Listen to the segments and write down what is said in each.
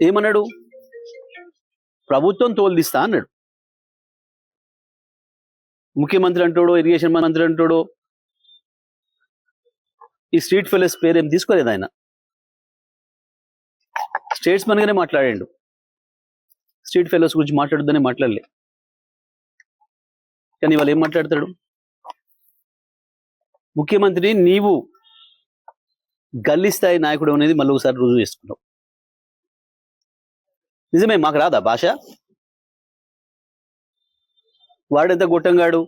ఏమన్నాడు? ప్రభుత్వం తోలుదిస్తా అన్నాడు. ముఖ్యమంత్రి అంటాడో, ఇరిగేషన్ మంత్రి అంటాడో, ఈ స్ట్రీట్ ఫెలోస్ పేరు ఏం తీసుకోలేదు ఆయన. స్టేట్స్మన్ గానే మాట్లాడాడు. స్ట్రీట్ ఫెలోస్ గురించి మాట్లాడొద్దని మాట్లాడలే. కానీ వాళ్ళు ఏం మాట్లాడతాడు? ముఖ్యమంత్రి నీవు గల్లీ స్థాయి నాయకుడు అనేది మళ్ళీ ఒకసారి రుజువు చేసుకున్నావు. నిజమే, మాకు రాదా భాష? వాడెంత గొట్టంగాడు,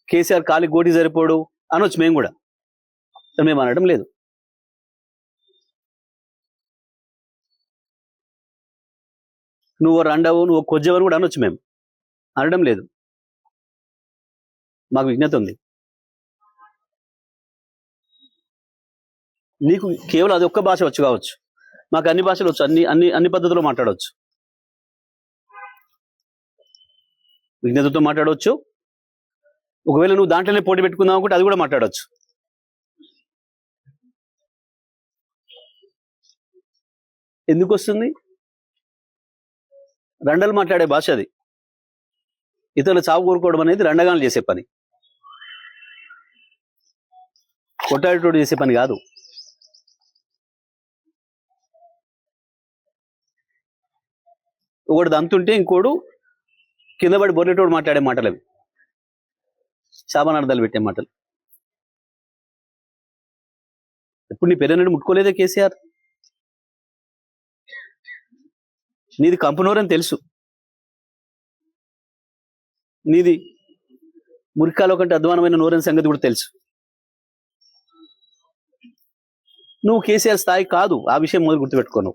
కేసీఆర్ కాలి గోటి సరిపోడు అనొచ్చు మేము కూడా. మేము అనడం లేదు. నువ్వు రండవు, నువ్వు కొజ్జవని కూడా అనొచ్చు, మేము అనడం లేదు. మాకు విజ్ఞత ఉంది. నీకు కేవలం అది ఒక్క భాష వచ్చు కావచ్చు, మాకు అన్ని భాషలు వచ్చు, అన్ని అన్ని అన్ని పద్ధతుల్లో మాట్లాడవచ్చు. విజ్ఞతతో మాట్లాడవచ్చు. ఒకవేళ నువ్వు దాంట్లోనే పోటీ పెట్టుకుందాం అనుకుంటే అది కూడా మాట్లాడవచ్చు. ఎందుకు వస్తుంది? రండలు మాట్లాడే భాష అది. ఇతరులు చావు కోరుకోవడం అనేది రండగాలు చేసే పని, కొట్టాడేటోడు చేసే పని కాదు. ఒకటి దంతుంటే ఇంకోడు కింద పడి బొర్రెటోడు మాట్లాడే మాటలు అవి, శాపనార్థాలు పెట్టే మాటలు. ఎప్పుడు నీ పెద్దనడు ముట్టుకోలేదే కేసీఆర్? నీది కంపనోరని తెలుసు, నీది మురికాలో కంటే అధ్వానమైన నోరని సంగతి కూడా తెలుసు. నువ్వు కేసీఆర్ స్థాయి కాదు, ఆ విషయం మొదలు గుర్తుపెట్టుకోను.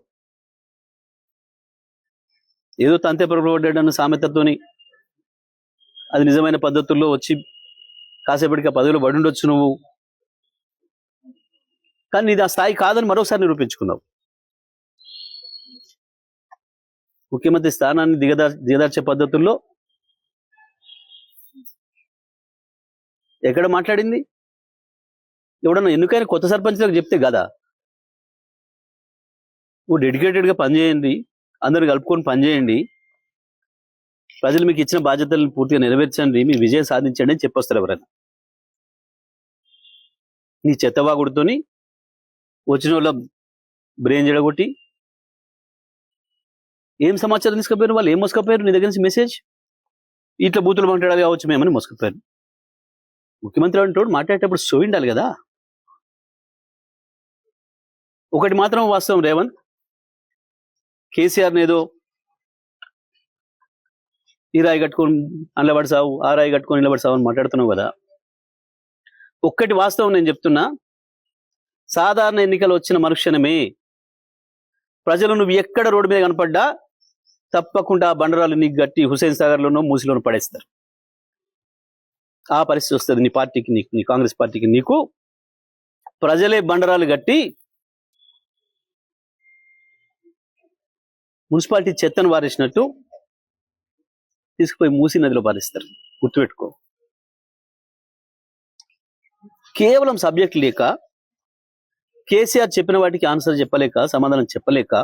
ఏదో తంతే పొరపడ్డాడన్న సామెతతోని అది నిజమైన పద్ధతుల్లో వచ్చి కాసేపటికి ఆ పదవిలో పడి ఉండొచ్చు నువ్వు, కానీ నీది ఆ స్థాయి కాదని మరోసారి నిరూపించుకున్నావు. ముఖ్యమంత్రి స్థానాన్ని దిగదార్చే పద్ధతుల్లో ఎక్కడ మాట్లాడింది? ఎవడన్నా ఎన్నికైనా కొత్త సర్పంచ్లకు చెప్తే కదా, నువ్వు డెడికేటెడ్గా పనిచేయండి, అందరు కలుపుకొని పనిచేయండి, ప్రజలు మీకు ఇచ్చిన బాధ్యతలను పూర్తిగా నెరవేర్చండి, మీ విజయం సాధించండి అని చెప్పొస్తారు ఎవరైనా. నీ చెత్తవాగుడితోని వచ్చిన వాళ్ళ బ్రెయిన్ జడగొట్టి ఏం సమాచారం తీసుకుపోయారు? వాళ్ళు ఏం మోసుకపోయారు నీ దగ్గర నుంచి మెసేజ్? ఇట్లా బూతులు మాట్లాడాలి కావచ్చు మేమని మోసుకపోయారు. ముఖ్యమంత్రి అంటోడు మాట్లాడేటప్పుడు సో ఉండాలి కదా. ఒకటి మాత్రం వాస్తవం రేవంత్, కేసీఆర్ని ఏదో ఈ రాయి కట్టుకొని నిలబడసావు, ఆ రాయి కట్టుకొని నిలబడసావు అని మాట్లాడుతున్నావు కదా. ఒక్కటి వాస్తవం నేను చెప్తున్నా, సాధారణ ఎన్నికలు వచ్చిన మరుక్షణమే ప్రజలు నువ్వు ఎక్కడ రోడ్డు మీద కనపడ్డా తప్పకుండా బండరాలు నీకు గట్టి హుసేన్ సాగర్లోనో మూసిలోనో పడేస్తారు. ఆ పరిస్థితి వస్తుంది నీ పార్టీకి, నీకు, నీ కాంగ్రెస్ పార్టీకి. నీకు ప్రజలే బండరాలు గట్టి మున్సిపాలిటీ చెత్తను వారేసినట్టు తీసుకుపోయి మూసి నదిలో పారేస్తారు. గుర్తుపెట్టుకో. కేవలం సబ్జెక్ట్ లేక, కేసీఆర్ చెప్పిన వాటికి ఆన్సర్ చెప్పలేక, సమాధానం చెప్పలేక,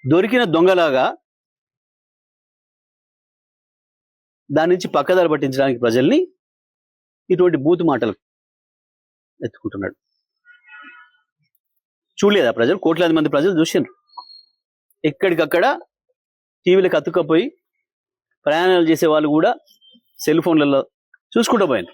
దొరికిన దొంగలాగా దాని నుంచి పక్కదారి పట్టించడానికి ప్రజల్ని ఇటువంటి బూతు మాటలు ఎత్తుకుంటున్నాడు. చూడలేదా ప్రజలు? కోట్లాది మంది ప్రజలు చూసిండ్రు. ఎక్కడికక్కడ టీవీలకు అతుక్కపోయి ప్రయాణాలు చేసే వాళ్ళు కూడా సెల్ ఫోన్లలో చూసుకుంటూ పోయారు.